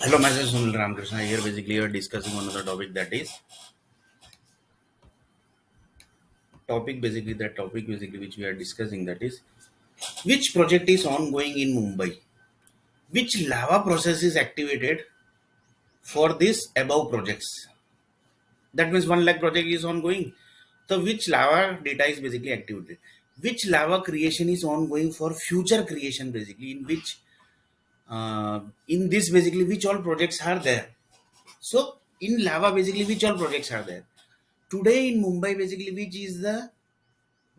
Hello, myself Sunil Ramakrishna. Here, basically, we are discussing one other topic that is topic which we are discussing that is which project is ongoing in Mumbai, which lava process is activated for this above projects. That means 1 lakh project is ongoing. So, which lava data is basically activated? Which lava creation is ongoing for future creation, basically, in this basically which all projects are there. So, in lava, basically, which all projects are there? Today in Mumbai, basically, which is the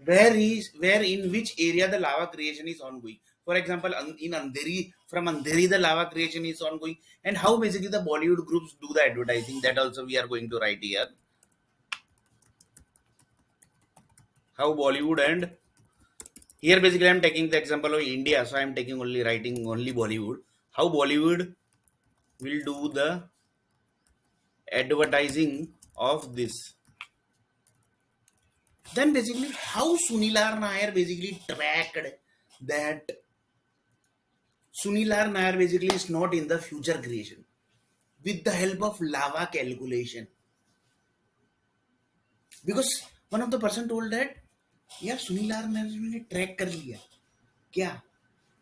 where in which area the lava creation is ongoing. For example, in Andheri, from Andheri the lava creation is ongoing, and how basically the Bollywood groups do the advertising. That also we are going to write here. How Bollywood and here basically I'm taking the example of India, so I'm taking only writing only Bollywood. How Bollywood will do the advertising of this. Then basically how Sunilar Nair basically tracked that Sunilar Nair basically is not in the future creation with the help of lava calculation. Because one of the person told that यार सुनीलार नायर ने track कर लिया क्या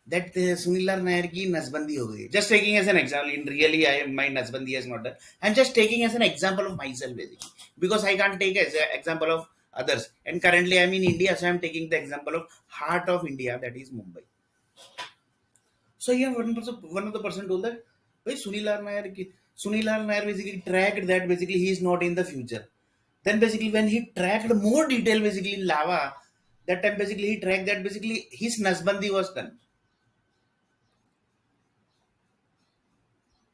that Sunilar Nair ki nasbandi ho gayi. Just taking as an example, in really my nasbandi has not done. I'm just taking as an example of myself basically because I can't take as an example of others. And currently I'm in India, so I'm taking the example of heart of India, that is Mumbai. So yeah, one of the person told that, "Why Sunilar Nair basically tracked that basically he is not in the future." Then basically when he tracked more detail basically in lava, that time basically he tracked that basically his Nasbandi was done.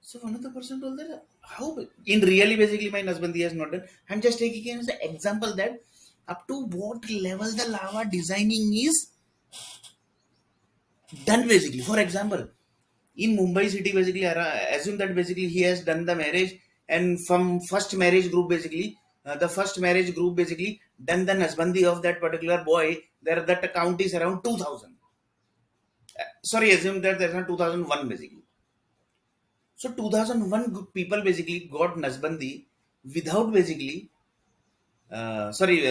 So one of the person told that how in really basically my Nasbandi has not done. I'm just taking it as an example that up to what level the lava designing is done basically. For example, in Mumbai city, basically, assume that basically he has done the marriage, and from first marriage group, basically, the first marriage group basically done the Nasbandi of that particular boy. There, that count is around 2000. Sorry, assume that there's around 2001 basically. So 2001 people basically got Nasbandi without basically, sorry,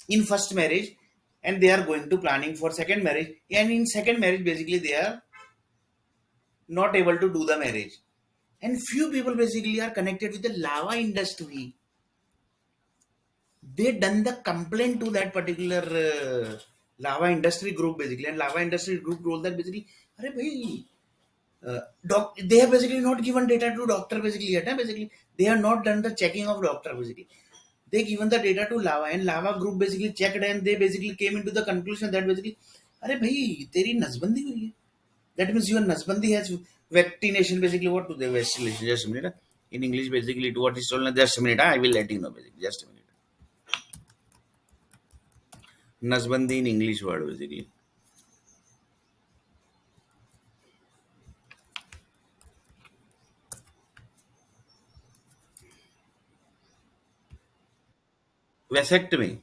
in first marriage, and they are going to planning for second marriage, and in second marriage basically they are not able to do the marriage, and few people basically are connected with the lava industry. They done the complaint to that particular lava industry group basically, and lava industry group told that basically अरे भाई they have basically not given data to doctor basically yet, basically they have not done the checking of doctor basically. They given the data to lava, and lava group basically checked, and they basically came into the conclusion that basically अरे भाई तेरी नसबंदी हुई है. That means your Nasbandi has vaccination basically. What to the vaccination? Just a minute. In English, basically, to what is told, just a minute. I will let you know, basically. Just a minute. Nasbandi in English word, basically. Vasectomy.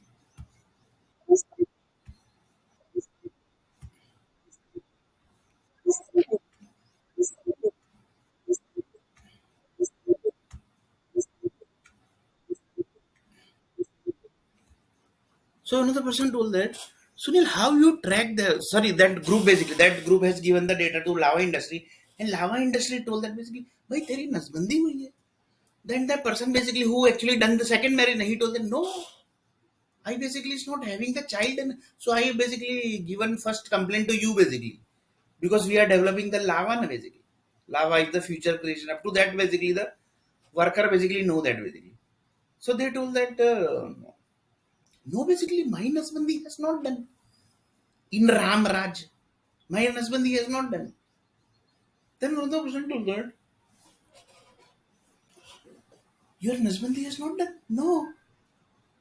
So another person told that, Sunil, how you track the, sorry, that group basically, that group has given the data to lava industry, and lava industry told that basically, bhai, teri Nasbandi hui hai. Then that person basically who actually done the second marriage, he told them, no, I basically is not having the child, and so I basically given first complaint to you basically because we are developing the lava na basically. Lava is the future creation. Up to that basically the worker basically know that basically. So they told that no basically my Nasbandi has not done in Ram Raj. My Nasbandi has not done. Then another person told that your Nasbandi has not done. No,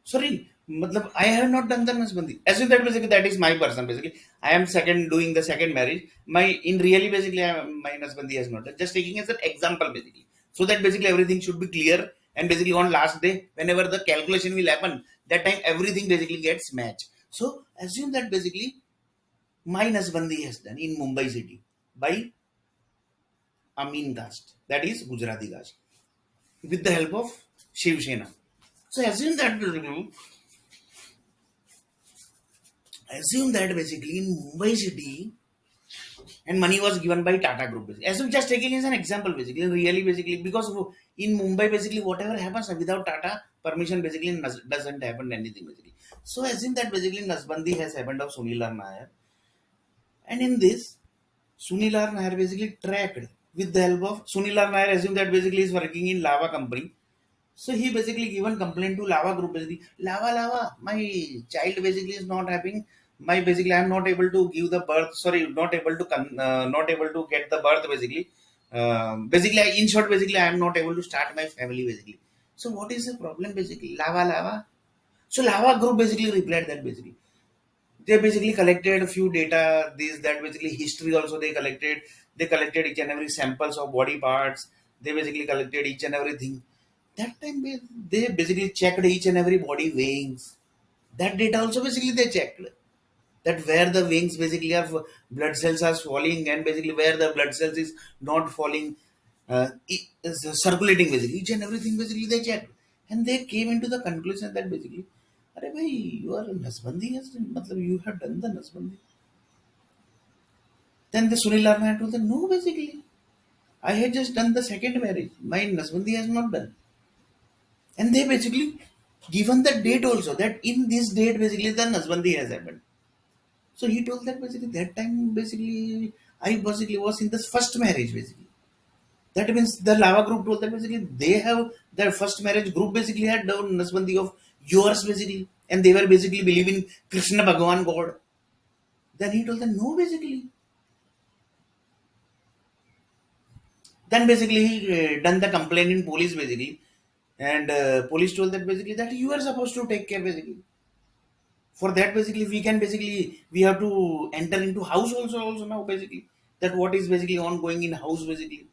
sorry, matlab I have not done the Nasbandi. As in that basically that is my person basically. I am second doing the second marriage. My in really basically my Nasbandi has not done. Just taking as an example basically, so that basically everything should be clear. And basically on last day, whenever the calculation will happen, that time everything basically gets matched. So assume that basically my Nasbandi has done in Mumbai city by Amin caste, that is Gujarati caste, with the help of Shiv Sena. So assume that basically in Mumbai city, and money was given by Tata Group. Basically. As I'm just taking as an example, basically, really, basically, because in Mumbai, basically, whatever happens without Tata permission, basically, doesn't happen anything, basically. So, assume that basically Nasbandi has happened of Sunil Nair, and in this, Sunil Nair basically tracked with the help of Sunil Nair, assume that basically is working in Lava company. So he basically given complaint to Lava Group basically. Lava, my child basically is not having my basically I am not able to give the birth. Sorry, not able to not able to get the birth basically. Basically, in short, basically I am not able to start my family basically. So what is the problem basically? Lava. So Lava Group basically replied that basically they basically collected a few data. This that basically history also they collected. They collected each and every samples of body parts. They basically collected each and everything that time they basically checked each and every body weighings. That data also basically they checked that where the weighings basically are blood cells are falling and basically where the blood cells is not falling, is circulating basically each and everything basically they checked and they came into the conclusion that basically, अरे भाई you are nasbandi has done, मतलब you have done the nasbandi. Then the Sunil Larna told them no basically I had just done the second marriage. My nasbandi has not done. And they basically given the date also that in this date basically the Nasbandi has happened. So he told that basically that time basically I basically was in this first marriage basically. That means the Lava group told that basically they have their first marriage group basically had done Nasbandi of yours basically and they were basically believing Krishna Bhagavan God. Then he told them no basically. Then basically he done the complaint in police basically and police told that basically that you are supposed to take care basically. For that basically we can basically we have to enter into house also now basically that what is basically ongoing in house basically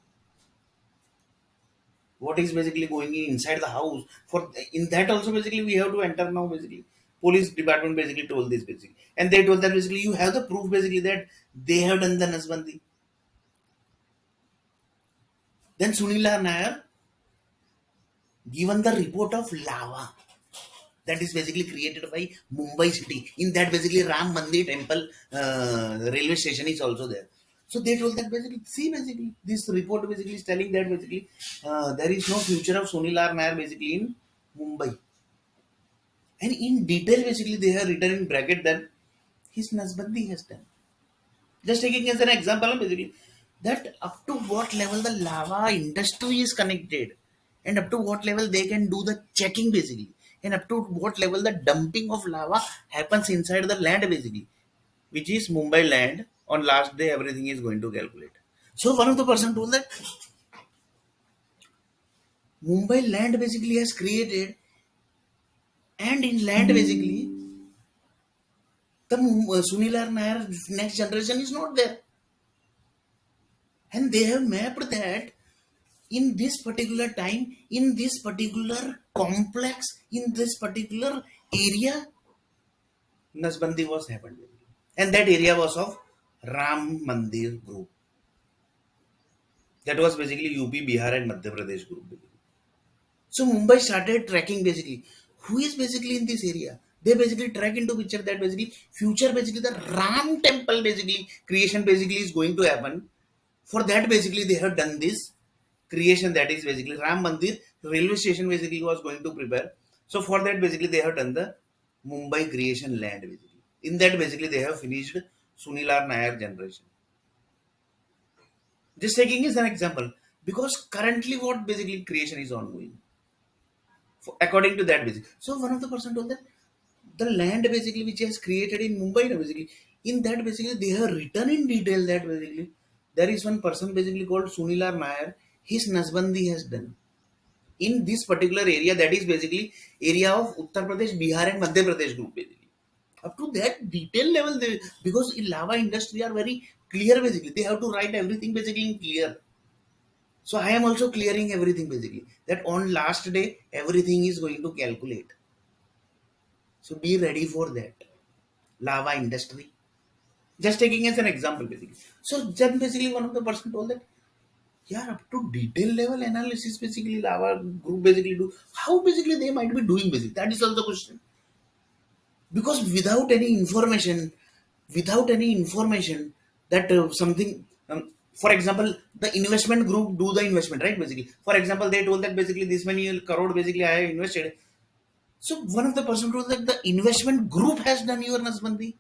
what is basically going in inside the house for in that also basically we have to enter now basically police department basically told this basically and they told that basically you have the proof basically that they have done the Nasbandi. Then Sunila Nair given the report of lava that is basically created by Mumbai city. In that, basically Ram Mandir temple railway station is also there. So they told that basically, see basically this report basically is telling that basically there is no future of Sunil R. Nair basically in Mumbai. And in detail basically they have written in bracket that his Nasbandi has done. Just taking as an example, basically, that up to what level the lava industry is connected, and up to what level they can do the checking, basically, and up to what level the dumping of lava happens inside the land, basically, which is Mumbai land. On last day, everything is going to calculate. So one of the person told that Mumbai land basically has created, and in land basically, the Sunil Nair next generation is not there, and they have mapped that in this particular time, in this particular complex, in this particular area, Nasbandi was happened. And that area was of Ram Mandir group. That was basically UP, Bihar, and Madhya Pradesh group. So Mumbai started tracking basically who is basically in this area. They basically track into picture that basically future basically the Ram temple basically creation basically is going to happen. For that basically they have done this creation that is basically Ram Mandir railway station basically was going to prepare. So for that basically they have done the Mumbai creation land basically. In that basically they have finished Sunil R. Nair generation. Just taking as an example because currently what basically creation is ongoing according to that basically. So one of the person told that the land basically which has created in Mumbai now basically in that basically they have written in detail that basically there is one person basically called Sunilar Nair. His Nasbandi has done in this particular area that is basically area of Uttar Pradesh, Bihar and Madhya Pradesh group basically. Up to that detail level they, because in lava industry are very clear basically they have to write everything basically in clear. So I am also clearing everything basically that on last day everything is going to calculate. So be ready for that. Lava industry. Just taking as an example basically. So then basically one of the person told that Yeah, up to detail level analysis basically lava group basically do. How basically they might be doing basically? That is also question. Because without any information that something, for example, the investment group do the investment, right? Basically, for example, they told that basically this many crore basically I have invested. So one of the person told that the investment group has done your Nasbandi.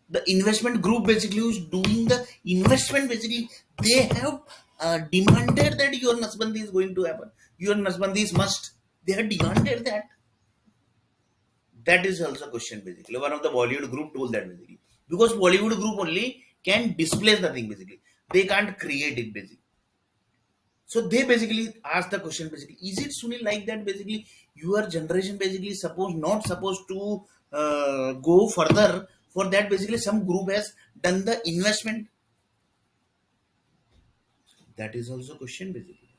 The investment group basically who's doing the investment basically they have demanded that your Nasbandi is going to happen. Your Nasbandi is must. They have demanded that. That is also a question basically. One of the Bollywood group told that basically. Because Bollywood group only can displace the thing basically. They can't create it basically. So they basically ask the question basically, is it Sunil like that basically your generation basically suppose not supposed to go further for that basically some group has done the investment. That is also question basically.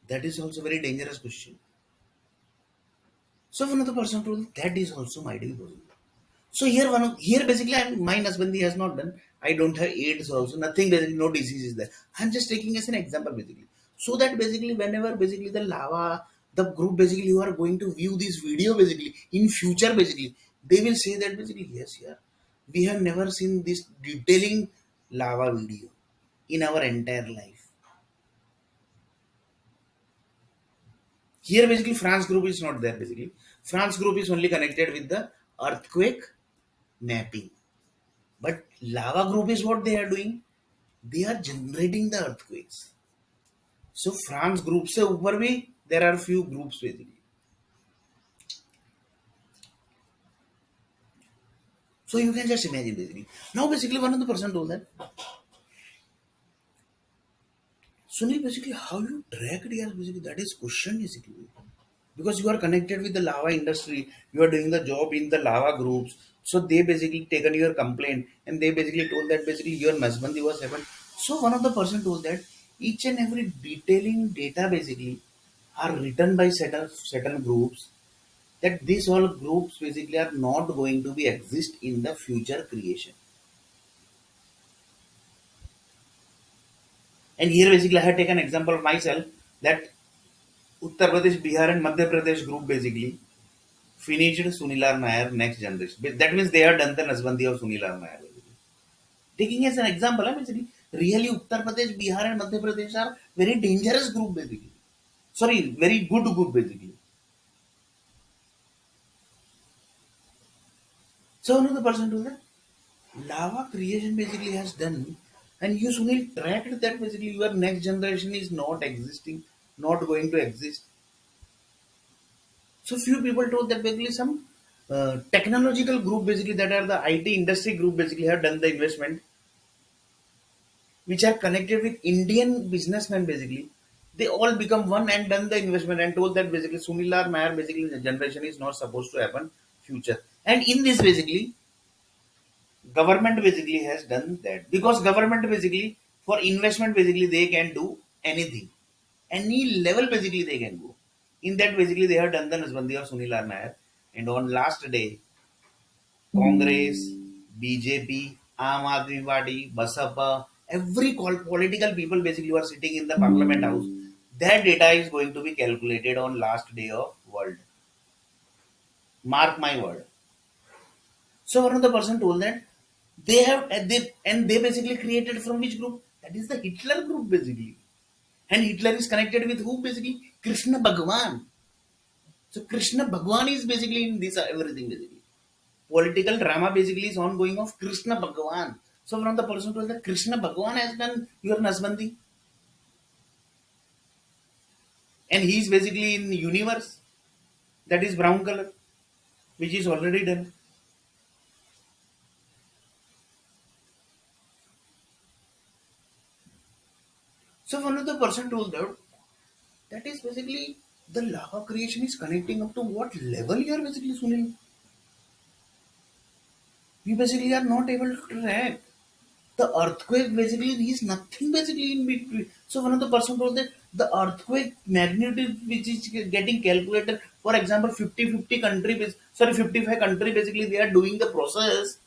That is also very dangerous question. So one of the person told that is also might be possible. So here basically my Nasbandi has not done. I don't have AIDS also. Nothing basically, no disease is there. I'm just taking as an example basically. So that basically whenever basically the lava, the group basically you are going to view this video basically in future basically, they will say that basically yes, yeah. We have never seen this detailing lava video in our entire life. Here basically France group is not there basically. France group is only connected with the earthquake mapping. But lava group is what they are doing. They are generating the earthquakes. So France group से ऊपर भी there are few groups basically. So you can just imagine basically. Now basically one of the person told that Sunil basically how you track it here basically that is question basically. Because you are connected with the lava industry, you are doing the job in the lava groups. So they basically taken your complaint and they basically told that basically your Nasbandi was happened. So one of the person told that each and every detailing data basically are written by certain groups that these all groups basically are not going to be exist in the future creation. And here basically I have taken example of myself that Uttar Pradesh, Bihar and Madhya Pradesh group basically finished Sunilar Nair next generation. That means they have done the Nasbandi of Sunilar Nair. Taking as an example, basically, really Uttar Pradesh, Bihar and Madhya Pradesh are very dangerous group basically. Sorry, very good group basically. So another person told that lava creation basically has done and you Sunil tracked that basically your next generation is not existing, not going to exist. So few people told that basically some technological group basically that are the IT industry group basically have done the investment which are connected with Indian businessmen basically. They all become one and done the investment and told that basically Sunilar Nair basically the generation is not supposed to happen future. And in this basically government basically has done that because government basically for investment basically they can do anything. Any level basically they can go. In that basically they have done the Nasbandi of Sunilar Nair and on last day Congress, BJP, Aam Aadmi Party, Basapa, every political people basically who are sitting in the parliament house, their data is going to be calculated on last day of world. Mark my word. So one of the person told that they basically created from which group? That is the Hitler group basically. And Hitler is connected with who basically? Krishna Bhagwan. So Krishna Bhagwan is basically in this everything basically. Political drama basically is ongoing of Krishna Bhagwan. So one of the person told that Krishna Bhagwan has done your Nasbandi and he is basically in universe that is brown color which is already done. So one of the person told that that is basically the lava creation is connecting up to what level you are basically Sunil. You basically are not able to track. The earthquake basically is nothing basically in between. So one of the person told that the earthquake magnitude which is getting calculated, for example, 50 50 country, sorry 55 country basically they are doing the process.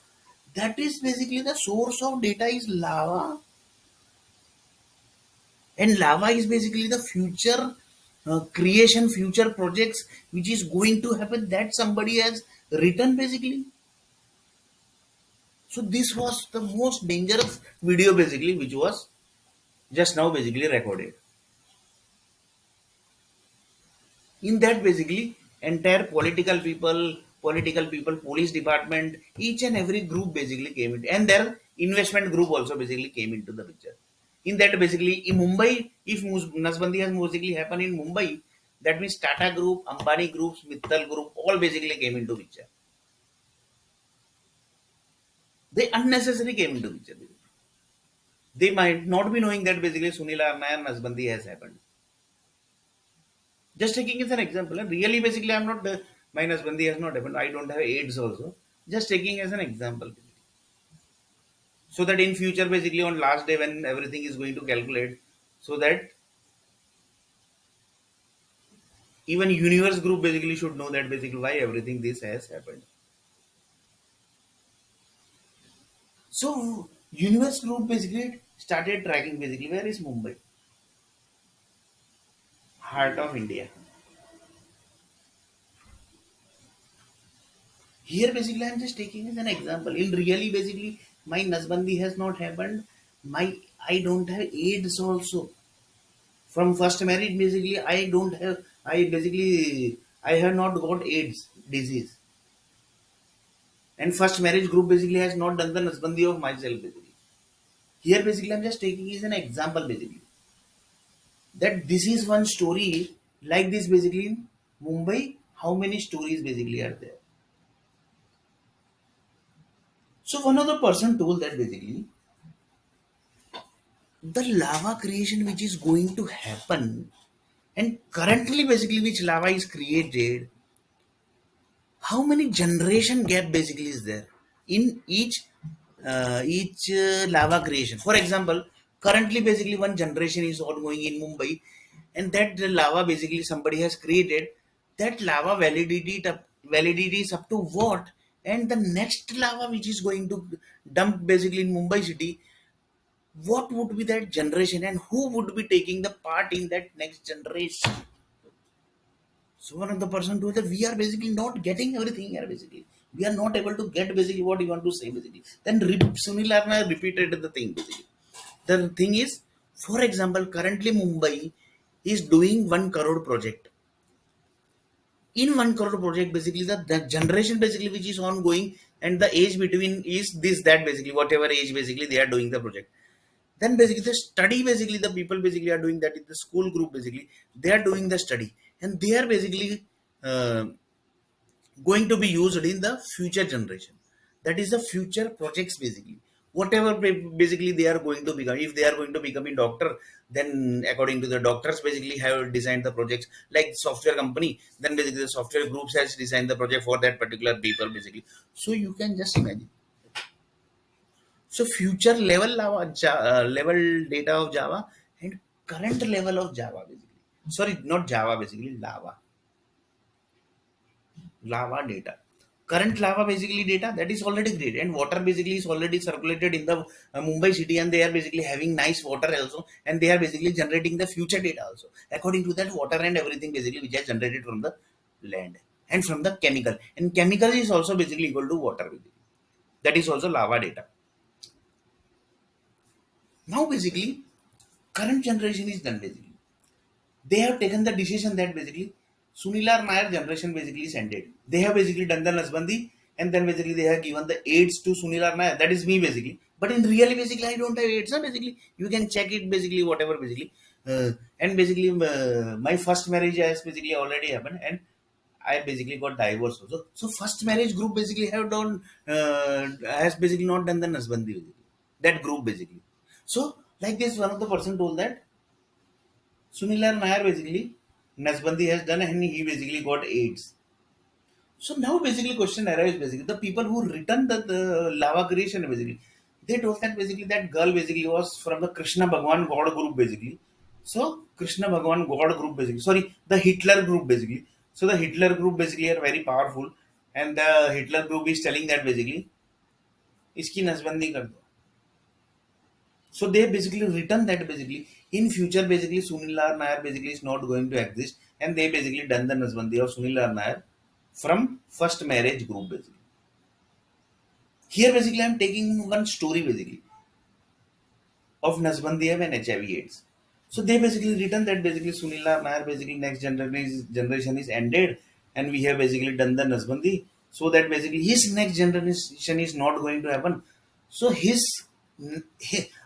That is basically the source of data is lava, and lava is basically the future creation, future projects which is going to happen that somebody has written basically. So this was the most dangerous video basically which was just now basically recorded. In that basically entire political people, police department, each and every group basically came in, and their investment group also basically came into the picture. In that basically in Mumbai, if Nasbandi has basically happened in Mumbai, that means Tata group, Ambani groups, Mittal group all basically came into picture. They unnecessarily came into picture. They might not be knowing that basically Sunil Arna and Nasbandi has happened. Just taking as an example, and really basically I'm not my Nasbandi has not happened. I don't have AIDS also. Just taking as an example, so that in future basically on last day when everything is going to calculate, so that even universe group basically should know that basically why everything this has happened. So universe group basically started tracking basically where is Mumbai, heart of India. Here basically I'm just taking as an example. In really basically my Nasbandi has not happened. My I don't have AIDS also. From first marriage basically I have not got AIDS disease. And first marriage group basically has not done the Nasbandi of myself basically. Here basically I'm just taking as an example basically. That this is one story like this basically in Mumbai. How many stories basically are there? So one of the person told that basically the lava creation which is going to happen, and currently basically which lava is created, how many generation gap basically is there in each lava creation. For example, currently basically one generation is ongoing in Mumbai, and that the lava basically somebody has created. That lava validity is up to what? And the next lava which is going to dump basically in Mumbai city, what would be that generation and who would be taking the part in that next generation? So one of the person told that we are basically not getting everything here basically. We are not able to get basically what you want to say basically. Then Sunil Arna repeated the thing basically. The thing is, for example, currently Mumbai is doing 1 crore project. In 1 crore project, basically the generation basically which is ongoing, and the age between is this that basically whatever age basically they are doing the project. Then basically the study basically the people basically are doing that in the school group basically they are doing the study, and they are basically uh, going to be used in the future generation. That is the future projects basically. Whatever basically they are going to become, if they are going to become a doctor, then according to the doctors basically have designed the projects. Like software company, then basically the software groups has designed the project for that particular people basically. So you can just imagine. So future level data of Java and current level of Java basically. Sorry, not Java basically, lava data. Current lava basically data that is already great, and water basically is already circulated in the Mumbai city, and they are basically having nice water also, and they are basically generating the future data also according to that water and everything basically which is generated from the land and from the chemical, and chemical is also basically equal to water basically. That is also lava data. Now basically current generation is done basically. They have taken the decision that basically Sunilar Nair generation basically is ended. They have basically done the Nasbandi, and then basically they have given the AIDS to Sunilar Nair. That is me basically. But in really basically I don't have AIDS. Huh? Basically you can check it basically whatever basically. And basically my first marriage has basically already happened, and I basically got divorced also. So first marriage group basically have done has basically not done the Nasbandi basically. That group basically. So like this one of the person told that Sunil Nair basically Nasbandi has done, and he basically got AIDS. So now basically question arises basically the people who written the lava creation basically, they told that basically that girl basically was from the Krishna Bhagwan God group basically. So Krishna Bhagwan God group basically, sorry, the Hitler group basically. So the Hitler group basically are very powerful, and the Hitler group is telling that basically इसकी नसबंदी कर दो. So they basically written that basically in future basically Sunil R Nair basically is not going to exist, and they basically done the Nasbandi of Sunil R Nair from first marriage group basically. Here basically I'm taking one story basically of Nasbandiyev and HIV/AIDS. So they basically written that basically Sunil Nair basically next generation is ended, and we have basically done the Nasbandi, so that basically his next generation is not going to happen. So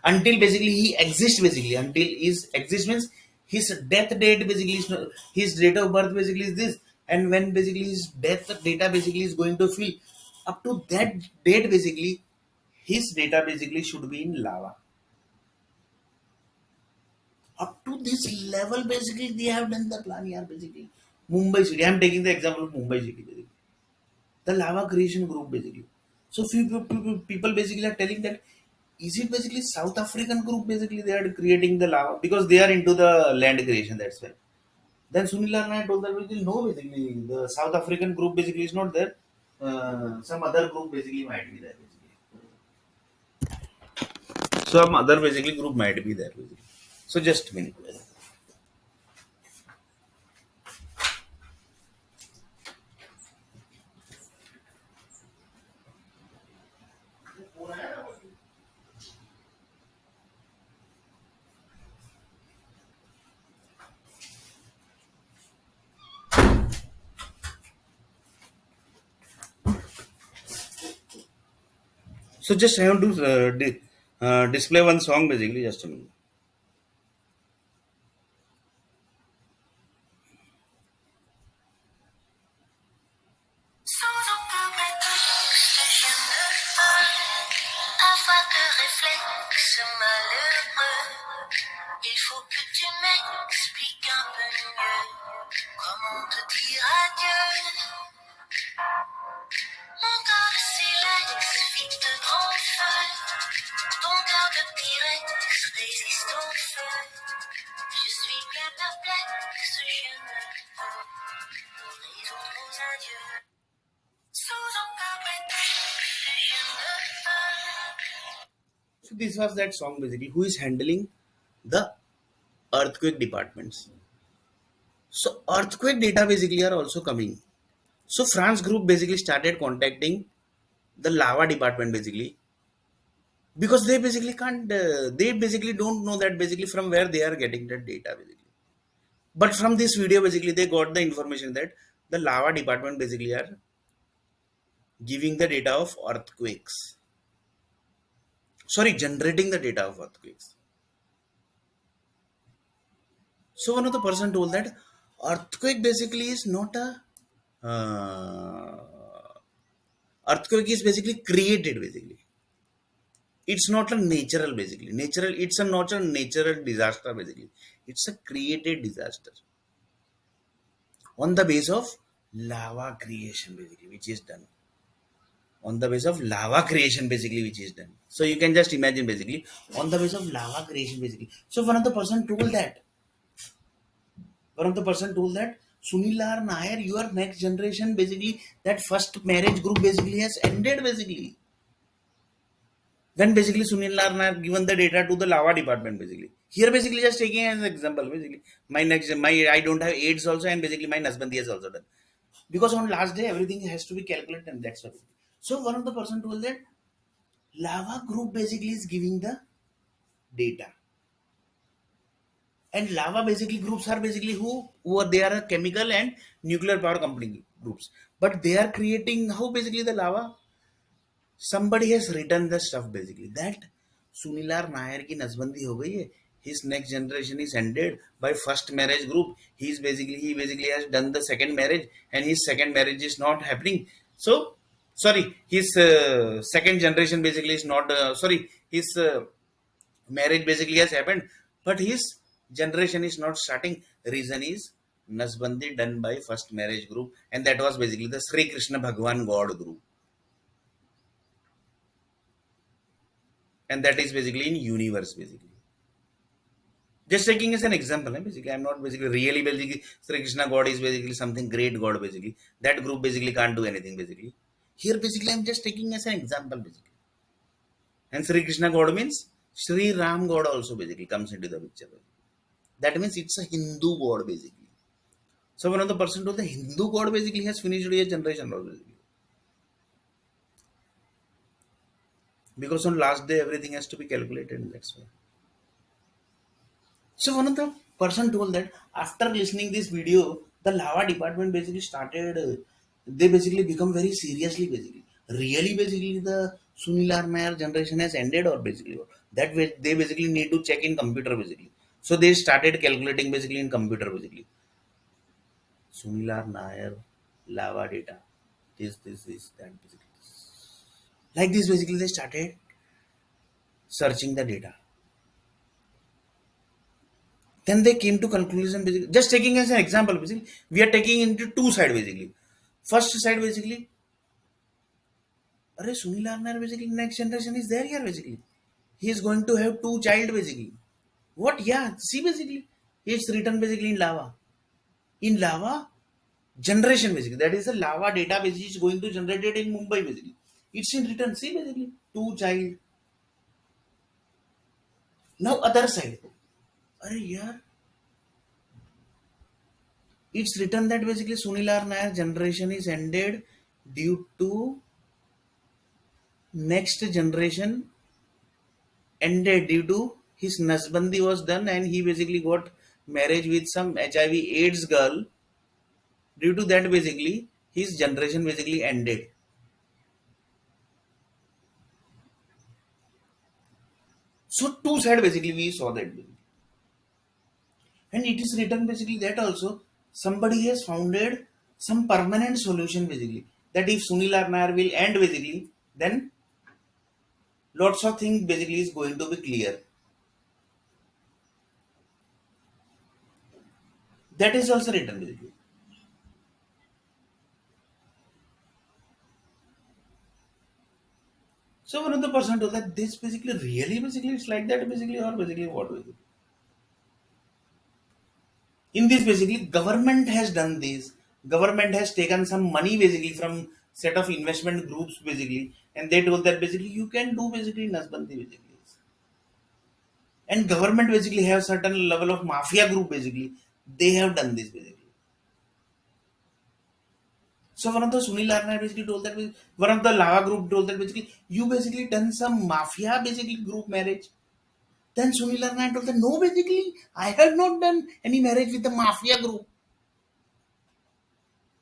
until basically he exists basically until his existence, his death date basically is his date of birth basically is this, and when basically his death data basically is going to fill up to that date basically his data basically should be in lava. Up to this level basically they have done the plan here basically. Mumbai city, I'm taking the example of Mumbai city basically, the lava creation group basically. So few people basically are telling that is it basically South African group basically they are creating the lava because they are into the land creation, that's why. Then Sunil Arnay told that basically no, basically the South African group basically is not there, some other group basically might be there basically, some other basically group might be there basically. So just a minute. So just I want to display one song basically. Just a minute. Sans aucun prétexte, je me folle. Avoir de réflexes malheureux. Il faut que tu m'expliques un peu mieux. Comment te dire adieu? Mon corps de silex, vite de grand feu. Ton cœur de pyrex résiste au feu. Je suis bien perplexe, je ne peux résoudre aux adieux. Sous aucun prétexte, je me folle. So this was that song basically. Who is handling the earthquake departments? So earthquake data basically are also coming. So France group basically started contacting the lava department basically because they basically can't. They basically don't know that basically from where they are getting that data basically. But from this video basically they got the information that the lava department basically are giving the data of earthquakes. Sorry, generating the data of earthquakes. So one of the person told that earthquake basically is not a earthquake is basically created basically. It's not a natural basically. Natural, it's a not a natural disaster basically. It's a created disaster on the base of lava creation basically, which is done on the base of lava creation basically, which is done. So you can just imagine basically on the base of lava creation basically. So one of the person told that Sunil R Nair, your next generation basically, that first marriage group basically has ended basically. When basically Sunil R Nair given the data to the lava department basically. Here basically just taking as an example basically. My I don't have AIDS also, and basically my husband is also done. Because on last day everything has to be calculated, and that's why. So one of the person told that lava group basically is giving the data. And lava basically groups are basically who are, they are a chemical and nuclear power company groups, but they are creating how basically the lava, somebody has written the stuff basically that Sunilar Nair ki nasbandi ho gayi hai, his next generation is ended by first marriage group, he basically has done the second marriage, and his second marriage is not happening. So sorry, his second generation basically is not sorry, his marriage basically has happened, but his generation is not starting. Reason is nasbandi done by first marriage group, and that was basically the Sri Krishna Bhagwan God group, and that is basically in universe basically. Just taking as an example, basically I'm not basically really basically Sri Krishna God is basically something great God basically, that group basically can't do anything basically. Here basically I'm just taking as an example basically. And Sri Krishna God means Sri Ram God also basically comes into the picture. That means it's a Hindu God basically. So one of the person told the Hindu God basically has finished a generation basically. Because on last day everything has to be calculated and that's why. So one of the person told that after listening this video, the Lava department basically started. They basically become very seriously basically. Really basically the Sunil Nair generation has ended or basically that way they basically need to check in computer basically. So they started calculating basically in computer basically. Sunil Nair, Lava data, this that basically. Like this basically they started searching the data. Then they came to conclusion basically. Just taking as an example, basically, we are taking into two side basically. First side basically, Arey Sunil Arnar basically next generation is there here basically. He is going to have two child basically. What? Yeah, see basically, he is written basically in lava. In lava generation basically. That is the lava data basically is going to generate it in Mumbai basically. It's in written. See basically, two child. Now other side. Arey yeah, it's written that basically Sunil Arnar generation is ended due to next generation ended due to his nasbandi was done and he basically got marriage with some HIV AIDS girl. Due to that basically his generation basically ended. So two side basically we saw that and it is written basically that also somebody has founded some permanent solution basically that if Sunil Arnar will end basically then lots of things basically is going to be clear. That is also written basically. So one of the person told that this basically really basically it's like that basically or basically what basically. In this basically government has done this. Government has taken some money basically from set of investment groups basically and they told that basically you can do basically nasbandi basically and government basically have certain level of mafia group basically they have done this basically. So one of the Sunil Arna basically told that one of the lava group told that basically you basically done some mafia basically group marriage. Then Sunil Arna told that no basically I have not done any marriage with the mafia group.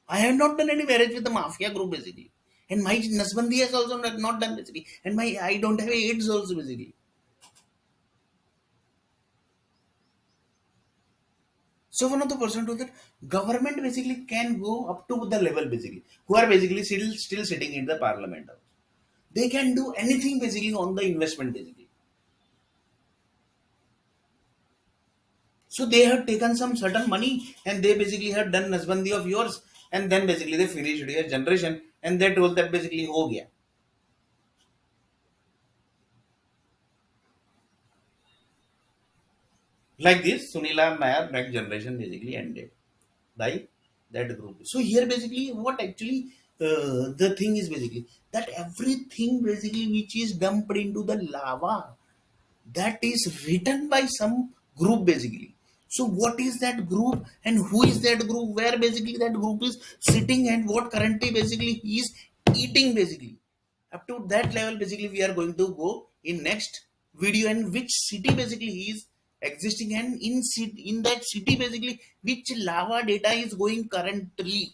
I have not done any marriage with the mafia group basically. And my Nasbandi has also not done basically. And my I don't have AIDS also basically. So one of the person told that government basically can go up to the level basically, who are basically still sitting in the parliament house. They can do anything basically on the investment basically. So they have taken some certain money and they basically have done Nasbandi of yours and then basically they finished your generation and they told that basically ho gaya. Like this, Sunila Nair next generation basically ended by that group. So here basically what actually the thing is basically that everything basically which is dumped into the lava that is written by some group basically. So what is that group and who is that group where basically that group is sitting and what currently basically he is eating basically. Up to that level basically we are going to go in next video and which city basically he is existing and in that city basically which lava data is going currently.